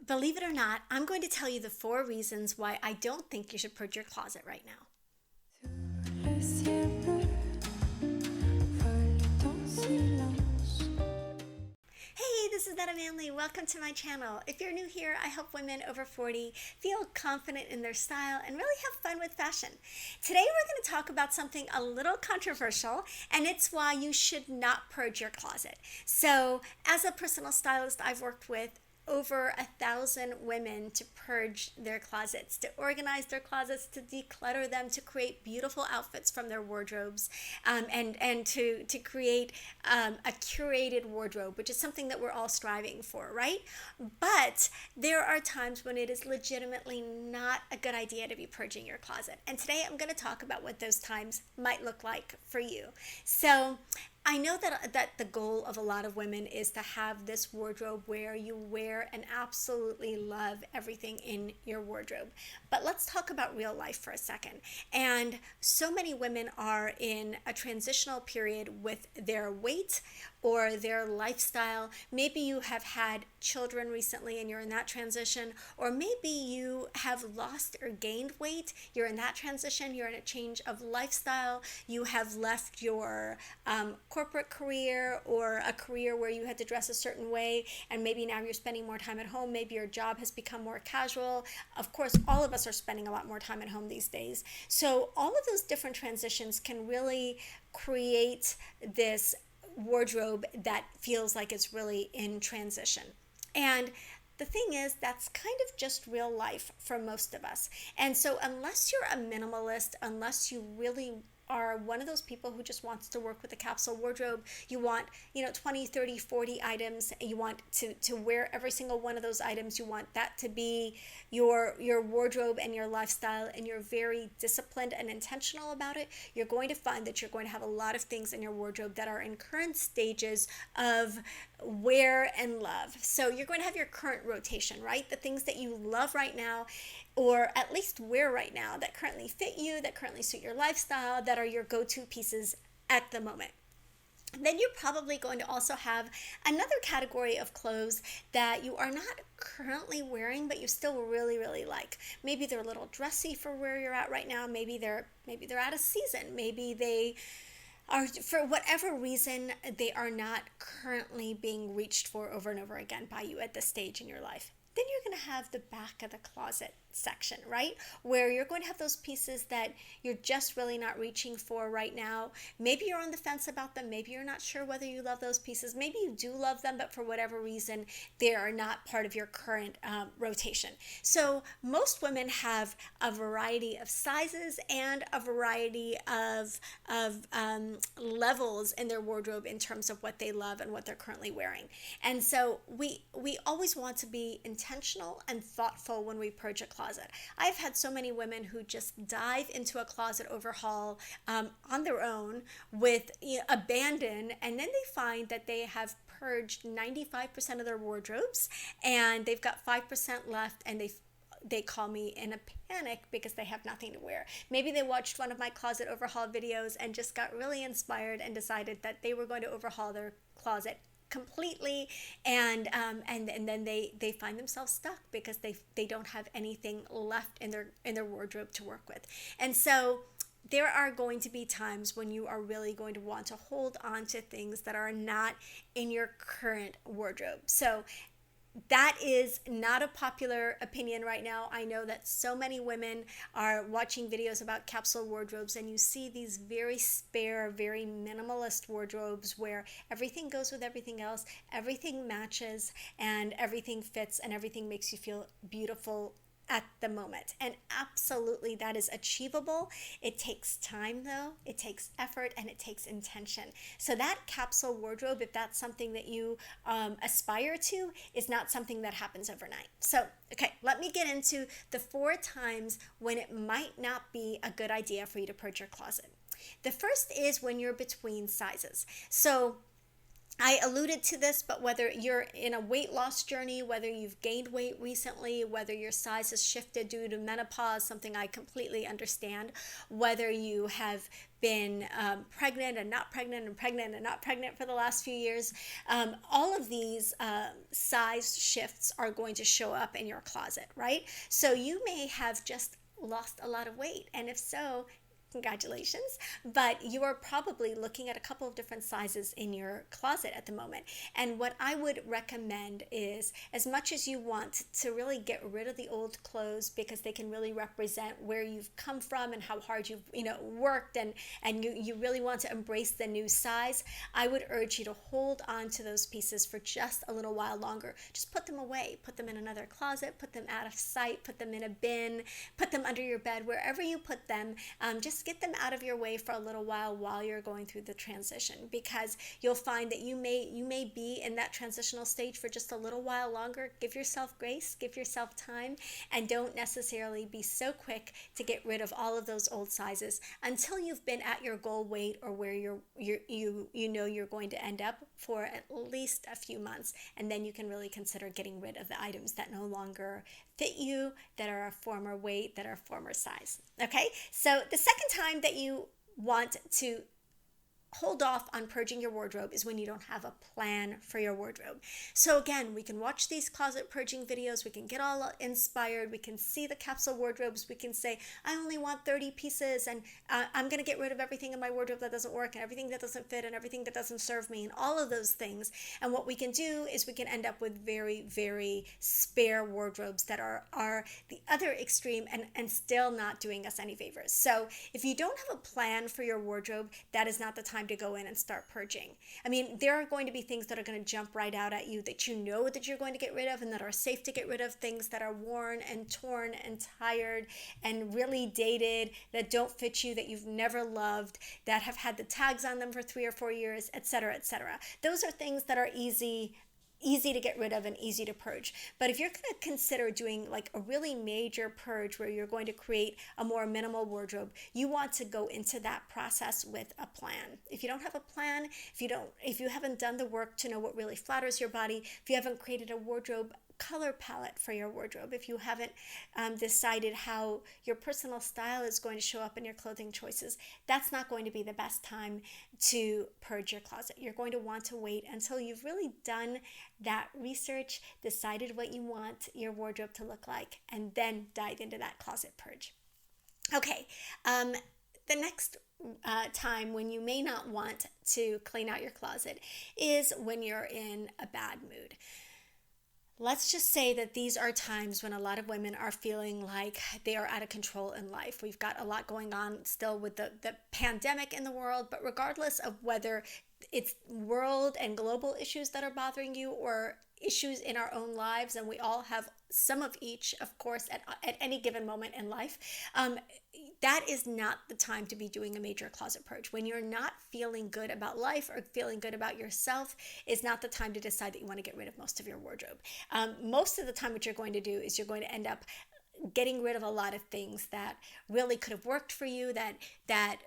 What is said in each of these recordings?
Believe it or not, I'm going to tell you the 4 reasons why I don't think you should purge your closet right now. Le ciel bleu vole dans silence. Hey, this is Netta Manley. Welcome to my channel. If you're new here, I help women over 40 feel confident in their style and really have fun with fashion. Today we're going to talk about something a little controversial, and it's why you should not purge your closet. So, as a personal stylist, I've worked with over 1,000 women to purge their closets, to organize their closets, to declutter them, to create beautiful outfits from their wardrobes, and to create a curated wardrobe, which is something that we're all striving for, right? But there are times when it is legitimately not a good idea to be purging your closet. And today I'm going to talk about what those times might look like for you. So I know that the goal of a lot of women is to have this wardrobe where you wear and absolutely love everything in your wardrobe. But let's talk about real life for a second. And so many women are in a transitional period with their weight or their lifestyle. Maybe you have had children recently and you're in that transition, or maybe you have lost or gained weight. You're in that transition. You're in a change of lifestyle. You have left your corporate career or a career where you had to dress a certain way, and maybe now you're spending more time at home. Maybe your job has become more casual. Of course, all of us are spending a lot more time at home these days. So all of those different transitions can really create this wardrobe that feels like it's really in transition. And the thing is, that's kind of just real life for most of us. And so unless you're a minimalist, unless you really are one of those people who just wants to work with a capsule wardrobe, you want 20, 30, 40 items, and you want to wear every single one of those items, you want that to be your wardrobe and your lifestyle, and you're very disciplined and intentional about it, you're going to find that you're going to have a lot of things in your wardrobe that are in current stages of wear and love. So you're going to have your current rotation, right? The things that you love right now, or at least wear right now, that currently fit you, that currently suit your lifestyle, that are your go-to pieces at the moment. Then you're probably going to also have another category of clothes that you are not currently wearing, but you still really, really like. Maybe they're a little dressy for where you're at right now. Maybe they're out of season. Maybe they are, for whatever reason, they are not currently being reached for over and over again by you at this stage in your life. Then you're going to have the back of the closet section, right? Where you're going to have those pieces that you're just really not reaching for right now. Maybe you're on the fence about them. Maybe you're not sure whether you love those pieces. Maybe you do love them, but for whatever reason, they are not part of your current rotation. So most women have a variety of sizes and a variety of levels in their wardrobe in terms of what they love and what they're currently wearing. And so we always want to be intentional and thoughtful when we purge a closet. I've had so many women who just dive into a closet overhaul on their own with abandon, and then they find that they have purged 95% of their wardrobes and they've got 5% left, and they call me in a panic because they have nothing to wear. Maybe they watched one of my closet overhaul videos and just got really inspired and decided that they were going to overhaul their closet completely, and then they find themselves stuck because they don't have anything left in their wardrobe to work with. And so there are going to be times when you are really going to want to hold on to things that are not in your current wardrobe. So that is not a popular opinion right now. I know that so many women are watching videos about capsule wardrobes, and you see these very spare, very minimalist wardrobes where everything goes with everything else, everything matches, and everything fits, and everything makes you feel beautiful at the moment. And absolutely, that is achievable. It takes time though, it takes effort, and it takes intention. So that capsule wardrobe, if that's something that you aspire to, is not something that happens overnight. So, okay, let me get into the 4 times when it might not be a good idea for you to purge your closet. The first is when you're between sizes. So I alluded to this, but whether you're in a weight loss journey, whether you've gained weight recently, whether your size has shifted due to menopause, something I completely understand, whether you have been pregnant and not pregnant and pregnant and not pregnant for the last few years, all of these size shifts are going to show up in your closet, right? So you may have just lost a lot of weight. And if so, congratulations, but you are probably looking at a couple of different sizes in your closet at the moment. And what I would recommend is, as much as you want to really get rid of the old clothes because they can really represent where you've come from and how hard you've worked, and you really want to embrace the new size, I would urge you to hold on to those pieces for just a little while longer. Just put them away, put them in another closet, put them out of sight, put them in a bin, put them under your bed, wherever you put them. Just get them out of your way for a little while you're going through the transition, because you'll find that you may be in that transitional stage for just a little while longer. Give yourself grace, give yourself time, and don't necessarily be so quick to get rid of all of those old sizes until you've been at your goal weight, or where you're going to end up for at least a few months. And then you can really consider getting rid of the items that no longer fit you, that are a former weight, that are a former size. Okay, so the second time that you want to hold off on purging your wardrobe is when you don't have a plan for your wardrobe. So again, we can watch these closet purging videos, we can get all inspired, we can see the capsule wardrobes, we can say, I only want 30 pieces, and I'm going to get rid of everything in my wardrobe that doesn't work, and everything that doesn't fit, and everything that doesn't serve me, and all of those things. And what we can do is we can end up with very, very spare wardrobes that are the other extreme, and still not doing us any favors. So if you don't have a plan for your wardrobe, that is not the time to go in and start purging. I mean, there are going to be things that are going to jump right out at you that you know that you're going to get rid of, and that are safe to get rid of. Things that are worn and torn and tired and really dated, that don't fit you, that you've never loved, that have had the tags on them for 3 or 4 years, etc., etc. Those are things that are easy to get rid of and easy to purge. But if you're going to consider doing like a really major purge where you're going to create a more minimal wardrobe, you want to go into that process with a plan. If you don't have a plan, if you haven't done the work to know what really flatters your body, if you haven't created a wardrobe color palette for your wardrobe, if you haven't decided how your personal style is going to show up in your clothing choices, that's not going to be the best time to purge your closet. You're going to want to wait until you've really done that research, decided what you want your wardrobe to look like, and then dive into that closet purge. Okay, the next time when you may not want to clean out your closet is when you're in a bad mood. Let's just say that these are times when a lot of women are feeling like they are out of control in life. We've got a lot going on still with the pandemic in the world, but regardless of whether it's world and global issues that are bothering you, or issues in our own lives, and we all have some of each, of course, at any given moment in life, that is not the time to be doing a major closet purge. When you're not feeling good about life or feeling good about yourself, is not the time to decide that you want to get rid of most of your wardrobe. Most of the time what you're going to do is you're going to end up getting rid of a lot of things that really could have worked for you, that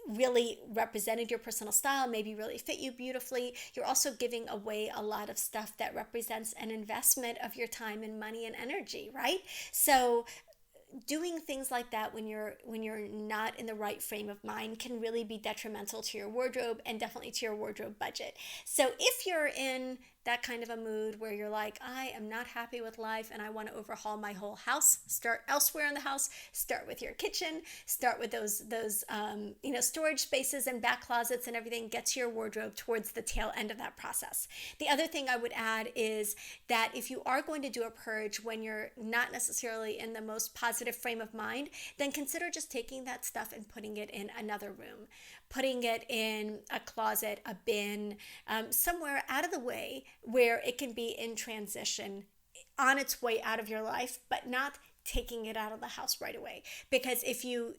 really represented your personal style, maybe really fit you beautifully. You're also giving away a lot of stuff that represents an investment of your time and money and energy, right? So doing things like that when you're not in the right frame of mind can really be detrimental to your wardrobe, and definitely to your wardrobe budget. So if you're in that kind of a mood where you're like, I am not happy with life and I want to overhaul my whole house, start elsewhere in the house. Start with your kitchen, start with those storage spaces and back closets and everything. Get to your wardrobe towards the tail end of that process. The other thing I would add is that if you are going to do a purge when you're not necessarily in the most positive frame of mind, then consider just taking that stuff and putting it in another room, putting it in a closet, a bin, somewhere out of the way where it can be in transition, on its way out of your life, but not taking it out of the house right away. Because if you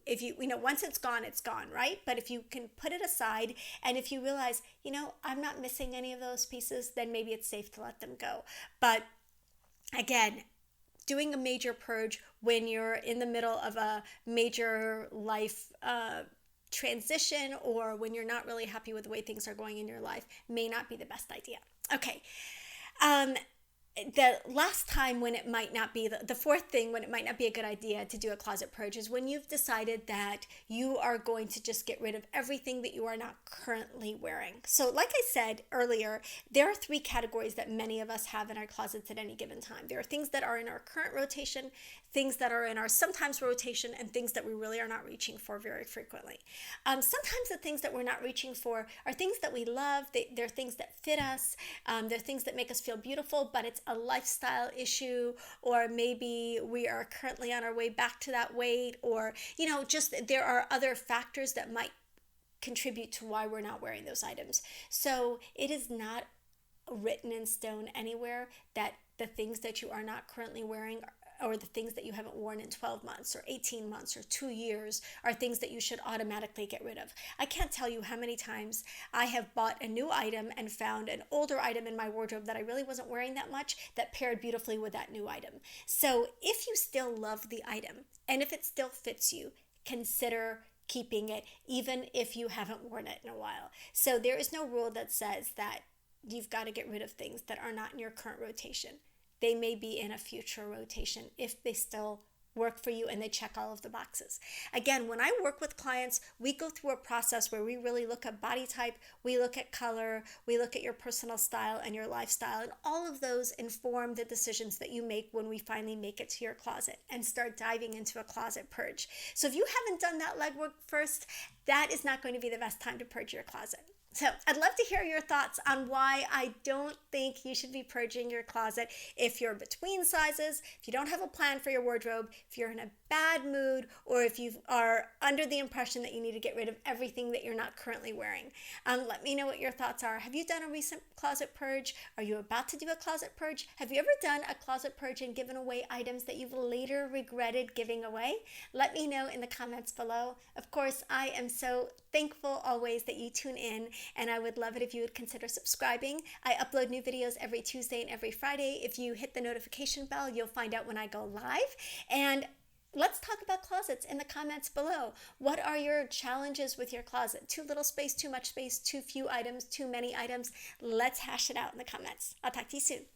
once it's gone, right? But if you can put it aside, and if you realize, I'm not missing any of those pieces, then maybe it's safe to let them go. But again, doing a major purge when you're in the middle of a major life transition or when you're not really happy with the way things are going in your life may not be the best idea. Okay. The last time when it might not be the fourth thing when it might not be a good idea to do a closet purge is when you've decided that you are going to just get rid of everything that you are not currently wearing. So like I said earlier, there are three categories that many of us have in our closets at any given time. There are things that are in our current rotation, things that are in our sometimes rotation, and things that we really are not reaching for very frequently. Sometimes the things that we're not reaching for are things that we love. They're things that fit us. They're things that make us feel beautiful, but it's a lifestyle issue, or maybe we are currently on our way back to that weight, or just there are other factors that might contribute to why we're not wearing those items. So it is not written in stone anywhere that the things that you are not currently wearing or the things that you haven't worn in 12 months or 18 months or 2 years are things that you should automatically get rid of. I can't tell you how many times I have bought a new item and found an older item in my wardrobe that I really wasn't wearing that much that paired beautifully with that new item. So if you still love the item and if it still fits you, consider keeping it even if you haven't worn it in a while. So there is no rule that says that you've got to get rid of things that are not in your current rotation. They may be in a future rotation if they still work for you and they check all of the boxes. Again, when I work with clients, we go through a process where we really look at body type, we look at color, we look at your personal style and your lifestyle, and all of those inform the decisions that you make when we finally make it to your closet and start diving into a closet purge. So if you haven't done that legwork first, that is not going to be the best time to purge your closet. So I'd love to hear your thoughts on why I don't think you should be purging your closet if you're between sizes, if you don't have a plan for your wardrobe, if you're in a bad mood, or if you are under the impression that you need to get rid of everything that you're not currently wearing. Let me know what your thoughts are. Have you done a recent closet purge? Are you about to do a closet purge? Have you ever done a closet purge and given away items that you've later regretted giving away? Let me know in the comments below. Of course, I am so thankful always that you tune in, and I would love it if you would consider subscribing. I upload new videos every Tuesday and every Friday. If you hit the notification bell, you'll find out when I go live. And let's talk about closets in the comments below. What are your challenges with your closet? Too little space, too much space, too few items, too many items? Let's hash it out in the comments. I'll talk to you soon.